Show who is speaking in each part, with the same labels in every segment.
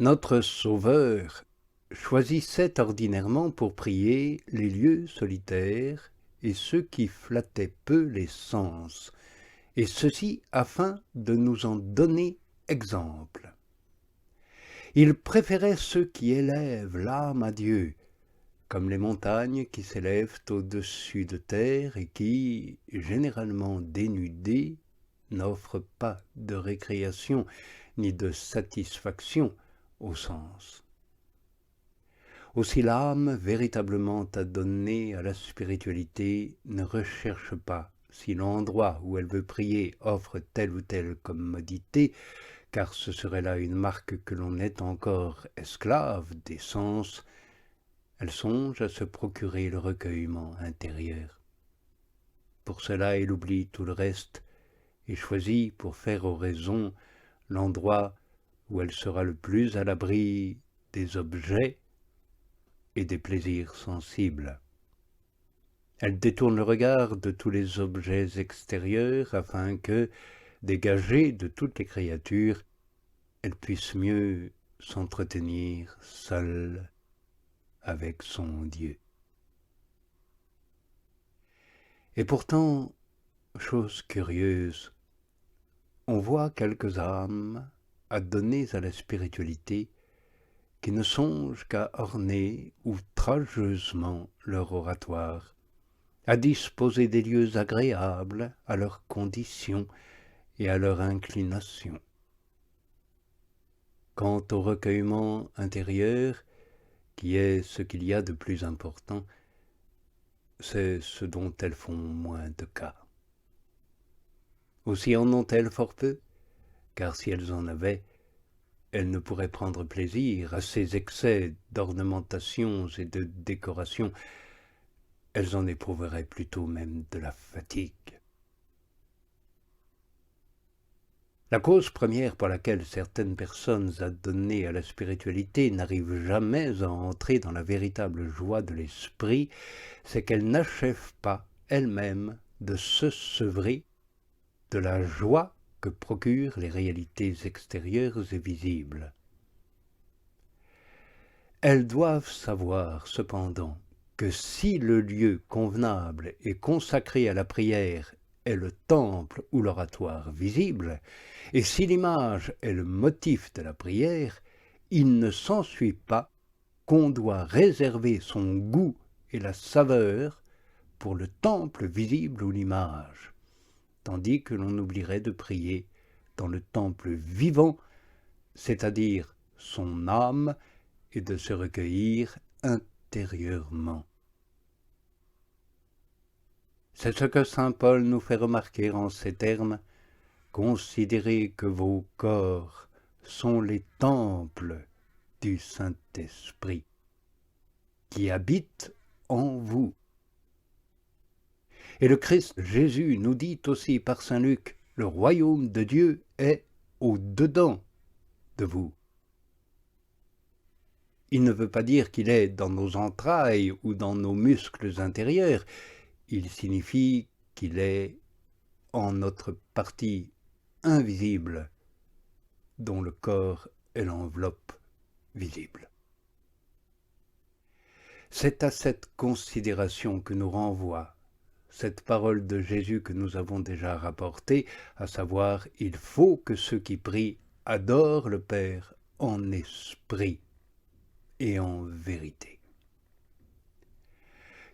Speaker 1: Notre Sauveur choisissait ordinairement pour prier les lieux solitaires et ceux qui flattaient peu les sens, et ceci afin de nous en donner exemple. Il préférait ceux qui élèvent l'âme à Dieu, comme les montagnes qui s'élèvent au-dessus de terre et qui, généralement dénudées, n'offrent pas de récréation ni de satisfaction au sens. Aussi l'âme véritablement adonnée à la spiritualité ne recherche pas si l'endroit où elle veut prier offre telle ou telle commodité, car ce serait là une marque que l'on est encore esclave des sens. Elle songe à se procurer le recueillement intérieur. Pour cela, elle oublie tout le reste et choisit pour faire oraison l'endroit où elle sera le plus à l'abri des objets et des plaisirs sensibles. Elle détourne le regard de tous les objets extérieurs afin que, dégagée de toutes les créatures, elle puisse mieux s'entretenir seule avec son Dieu. Et pourtant, chose curieuse, on voit quelques âmes adonnées à la spiritualité qui ne songent qu'à orner outrageusement leur oratoire, à disposer des lieux agréables à leurs conditions et à leur inclination. Quant au recueillement intérieur, qui est ce qu'il y a de plus important, c'est ce dont elles font moins de cas. Aussi en ont-elles fort peu, car si elles en avaient, elles ne pourraient prendre plaisir à ces excès d'ornementation et de décoration. Elles en éprouveraient plutôt même de la fatigue. La cause première pour laquelle certaines personnes adonnées à la spiritualité n'arrivent jamais à entrer dans la véritable joie de l'esprit, c'est qu'elles n'achèvent pas elles-mêmes de se sevrer de la joie que procurent les réalités extérieures et visibles. Elles doivent savoir, cependant, que si le lieu convenable et consacré à la prière est le temple ou l'oratoire visible, et si l'image est le motif de la prière, il ne s'ensuit pas qu'on doit réserver son goût et la saveur pour le temple visible ou l'image, tandis que l'on oublierait de prier dans le temple vivant, c'est-à-dire son âme, et de se recueillir intérieurement. C'est ce que saint Paul nous fait remarquer en ces termes: « Considérez que vos corps sont les temples du Saint-Esprit, qui habite en vous. » Et le Christ Jésus nous dit aussi par saint Luc: « Le royaume de Dieu est au-dedans de vous. » Il ne veut pas dire qu'il est dans nos entrailles ou dans nos muscles intérieurs. Il signifie qu'il est en notre partie invisible, dont le corps est l'enveloppe visible. C'est à cette considération que nous renvoie cette parole de Jésus que nous avons déjà rapportée, à savoir: « Il faut que ceux qui prient adorent le Père en esprit et en vérité. »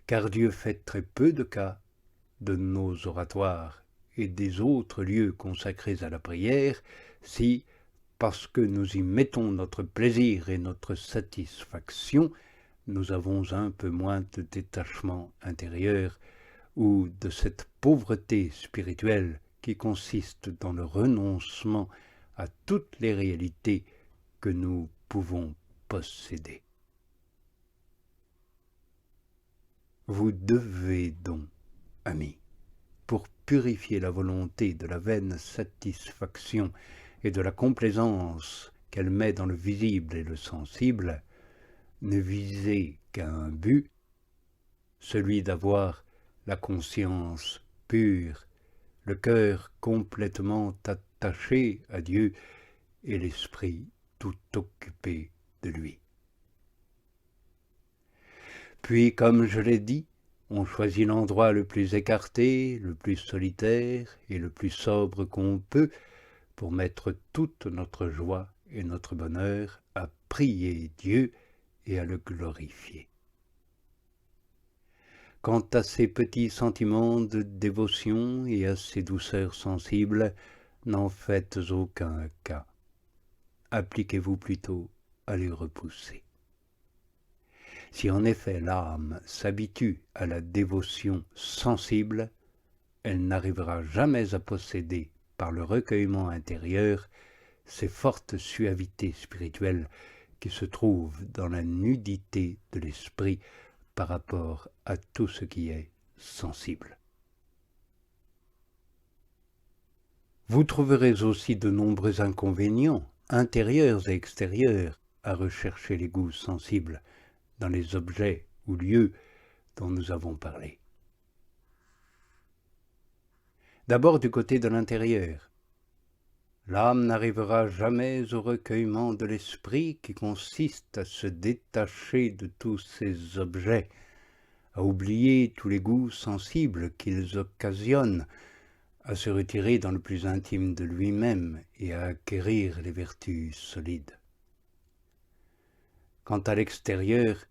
Speaker 1: Car Dieu fait très peu de cas de nos oratoires et des autres lieux consacrés à la prière si, parce que nous y mettons notre plaisir et notre satisfaction, nous avons un peu moins de détachement intérieur ou de cette pauvreté spirituelle qui consiste dans le renoncement à toutes les réalités que nous pouvons posséder. Vous devez donc, amis, pour purifier la volonté de la vaine satisfaction et de la complaisance qu'elle met dans le visible et le sensible, ne viser qu'à un but, celui d'avoir la conscience pure, le cœur complètement attaché à Dieu et l'esprit tout occupé de lui. Puis, comme je l'ai dit, on choisit l'endroit le plus écarté, le plus solitaire et le plus sobre qu'on peut pour mettre toute notre joie et notre bonheur à prier Dieu et à le glorifier. Quant à ces petits sentiments de dévotion et à ces douceurs sensibles, n'en faites aucun cas. Appliquez-vous plutôt à les repousser. Si en effet l'âme s'habitue à la dévotion sensible, elle n'arrivera jamais à posséder, par le recueillement intérieur, ces fortes suavités spirituelles qui se trouvent dans la nudité de l'esprit par rapport à tout ce qui est sensible. Vous trouverez aussi de nombreux inconvénients, intérieurs et extérieurs, à rechercher les goûts sensibles dans les objets ou lieux dont nous avons parlé. D'abord du côté de l'intérieur. L'âme n'arrivera jamais au recueillement de l'esprit qui consiste à se détacher de tous ces objets, à oublier tous les goûts sensibles qu'ils occasionnent, à se retirer dans le plus intime de lui-même et à acquérir les vertus solides. Quant à l'extérieur,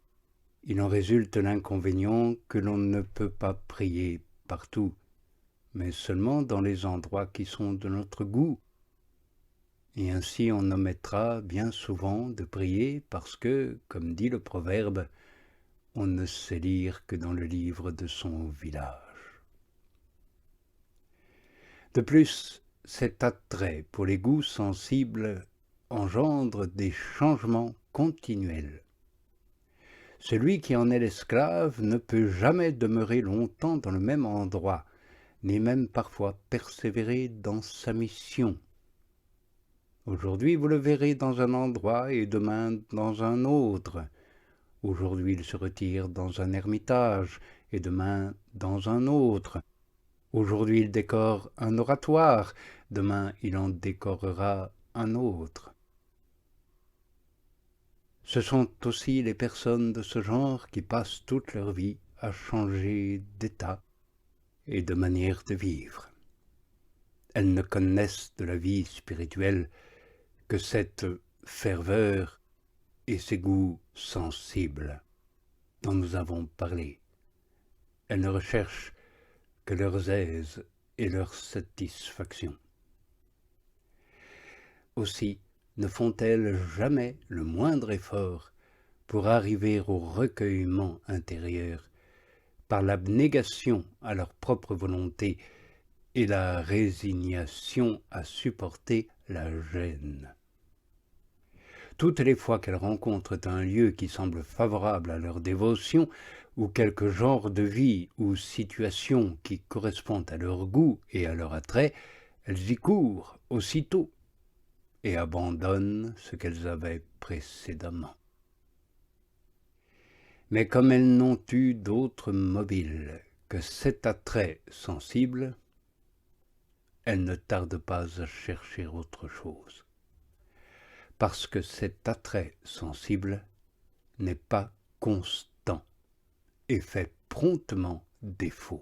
Speaker 1: il en résulte l'inconvénient que l'on ne peut pas prier partout, mais seulement dans les endroits qui sont de notre goût. Et ainsi on omettra bien souvent de prier parce que, comme dit le proverbe, on ne sait lire que dans le livre de son village. De plus, cet attrait pour les goûts sensibles engendre des changements continuels. Celui qui en est l'esclave ne peut jamais demeurer longtemps dans le même endroit, ni même parfois persévérer dans sa mission. Aujourd'hui, vous le verrez dans un endroit et demain dans un autre. Aujourd'hui, il se retire dans un ermitage et demain dans un autre. Aujourd'hui, il décore un oratoire, demain il en décorera un autre. Ce sont aussi les personnes de ce genre qui passent toute leur vie à changer d'état et de manière de vivre. Elles ne connaissent de la vie spirituelle que cette ferveur et ces goûts sensibles dont nous avons parlé. Elles ne recherchent que leurs aises et leur satisfaction. Aussi ne font-elles jamais le moindre effort pour arriver au recueillement intérieur par l'abnégation à leur propre volonté et la résignation à supporter la gêne. Toutes les fois qu'elles rencontrent un lieu qui semble favorable à leur dévotion, ou quelque genre de vie ou situation qui correspond à leur goût et à leur attrait, elles y courent aussitôt et abandonnent ce qu'elles avaient précédemment. Mais comme elles n'ont eu d'autre mobile que cet attrait sensible, elles ne tardent pas à chercher autre chose, parce que cet attrait sensible n'est pas constant et fait promptement défaut.